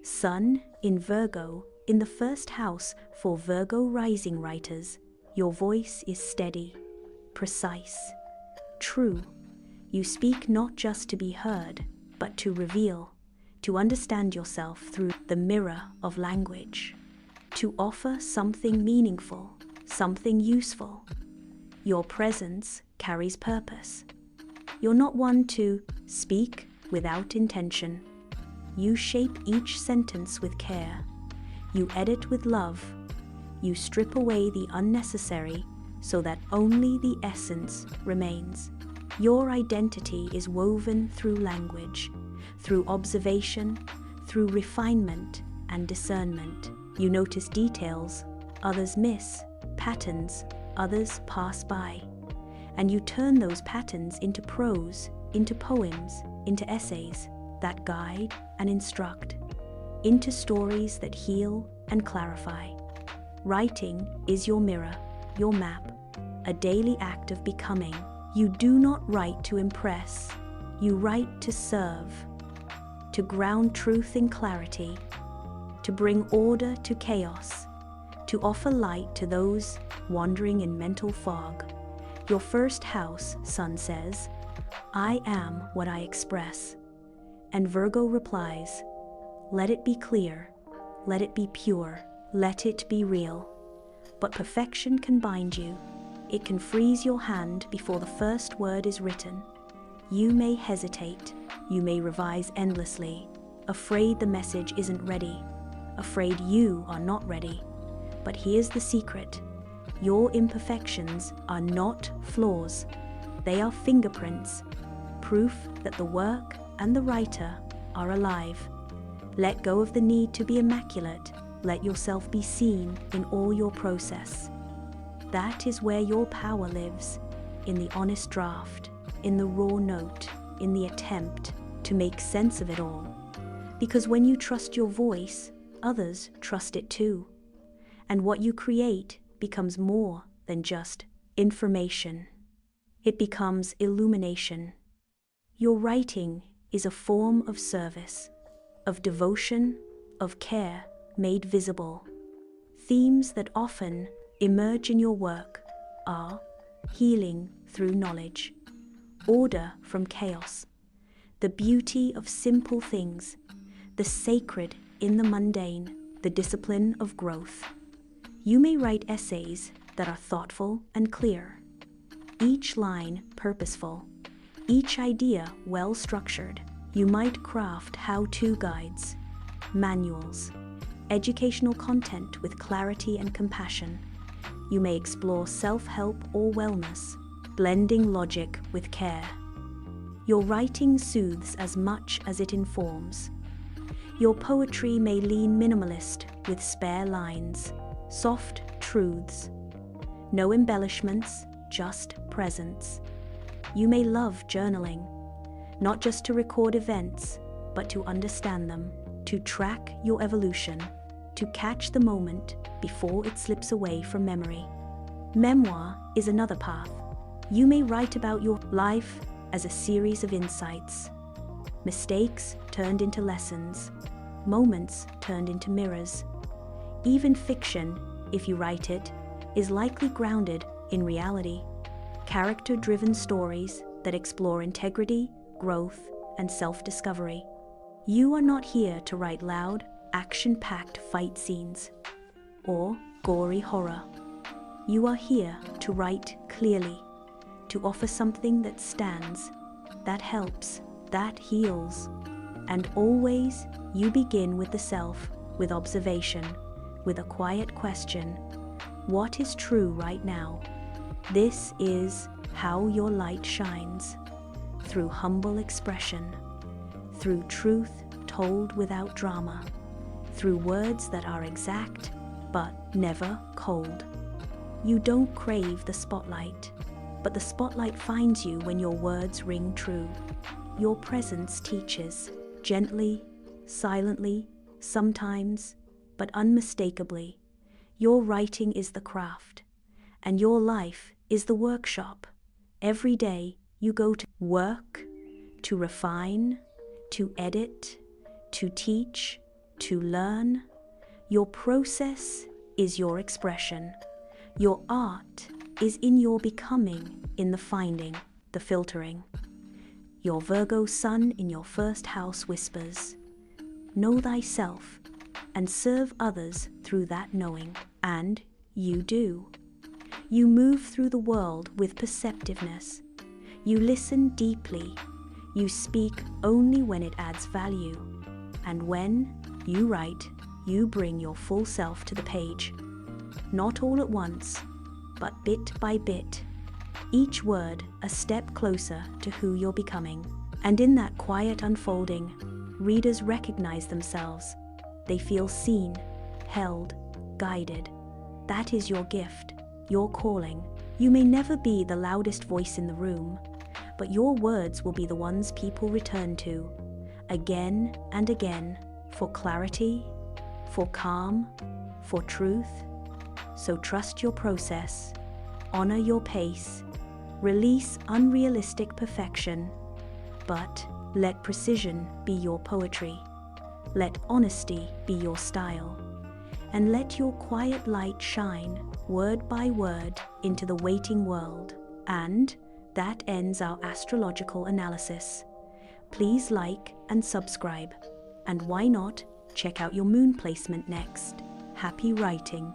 Sun in Virgo, in the first house for Virgo rising writers. Your voice is steady, precise, true. You speak not just to be heard, but to reveal, to understand yourself through the mirror of language, to offer something meaningful, something useful. Your presence carries purpose. You're not one to speak without intention. You shape each sentence with care. You edit with love. You strip away the unnecessary so that only the essence remains. Your identity is woven through language, through observation, through refinement and discernment. You notice details others miss, patterns others pass by, and you turn those patterns into prose, into poems, into essays that guide and instruct, into stories that heal and clarify. Writing is your mirror, your map, a daily act of becoming. You do not write to impress, you write to serve, to ground truth in clarity, to bring order to chaos, to offer light to those wandering in mental fog. Your first house, Sun says, I am what I express. And Virgo replies, let it be clear, let it be pure, let it be real. But perfection can bind you. It can freeze your hand before the first word is written. You may hesitate, you may revise endlessly, afraid the message isn't ready, afraid you are not ready. But here's the secret. Your imperfections are not flaws. They are fingerprints, proof that the work and the writer are alive. Let go of the need to be immaculate. Let yourself be seen in all your process. That is where your power lives, in the honest draft, in the raw note, in the attempt to make sense of it all. Because when you trust your voice, others trust it too. And what you create becomes more than just information. It becomes illumination. Your writing is a form of service, of devotion, of care made visible. Themes that often emerge in your work are healing through knowledge, order from chaos, the beauty of simple things, the sacred in the mundane, the discipline of growth. You may write essays that are thoughtful and clear, each line purposeful, each idea well structured. You might craft how-to guides, manuals, educational content with clarity and compassion. You may explore self-help or wellness, blending logic with care. Your writing soothes as much as it informs. Your poetry may lean minimalist with spare lines, soft truths. No embellishments, just presence. You may love journaling, not just to record events, but to understand them, to track your evolution, to catch the moment before it slips away from memory. Memoir is another path. You may write about your life as a series of insights, mistakes turned into lessons, moments turned into mirrors. Even fiction, if you write it, is likely grounded in reality. Character-driven stories that explore integrity, growth, and self-discovery. You are not here to write loud, action-packed fight scenes or gory horror. You are here to write clearly, to offer something that stands, that helps, that heals. And always, you begin with the self, with observation, with a quiet question. What is true right now? This is how your light shines, through humble expression, through truth told without drama, through words that are exact but never cold. You don't crave the spotlight, but the spotlight finds you when your words ring true. Your presence teaches, gently, silently, sometimes, but unmistakably. Your writing is the craft, and your life is the workshop. Every day you go to work, to refine, to edit, to teach, to learn. Your process is your expression. Your art is in your becoming, in the finding, the filtering. Your Virgo sun in your first house whispers, know thyself and serve others through that knowing. And you do. You move through the world with perceptiveness. You listen deeply. You speak only when it adds value. And when you write, you bring your full self to the page. Not all at once, but bit by bit. Each word a step closer to who you're becoming. And in that quiet unfolding, readers recognize themselves. They feel seen, held, guided. That is your gift, your calling. You may never be the loudest voice in the room, but your words will be the ones people return to, again and again, for clarity, for calm, for truth. So trust your process, honor your pace, release unrealistic perfection, but let precision be your poetry. Let honesty be your style, and let your quiet light shine, word by word, into the waiting world. And that ends our astrological analysis. Please like and subscribe, and why not check out your moon placement next. Happy writing!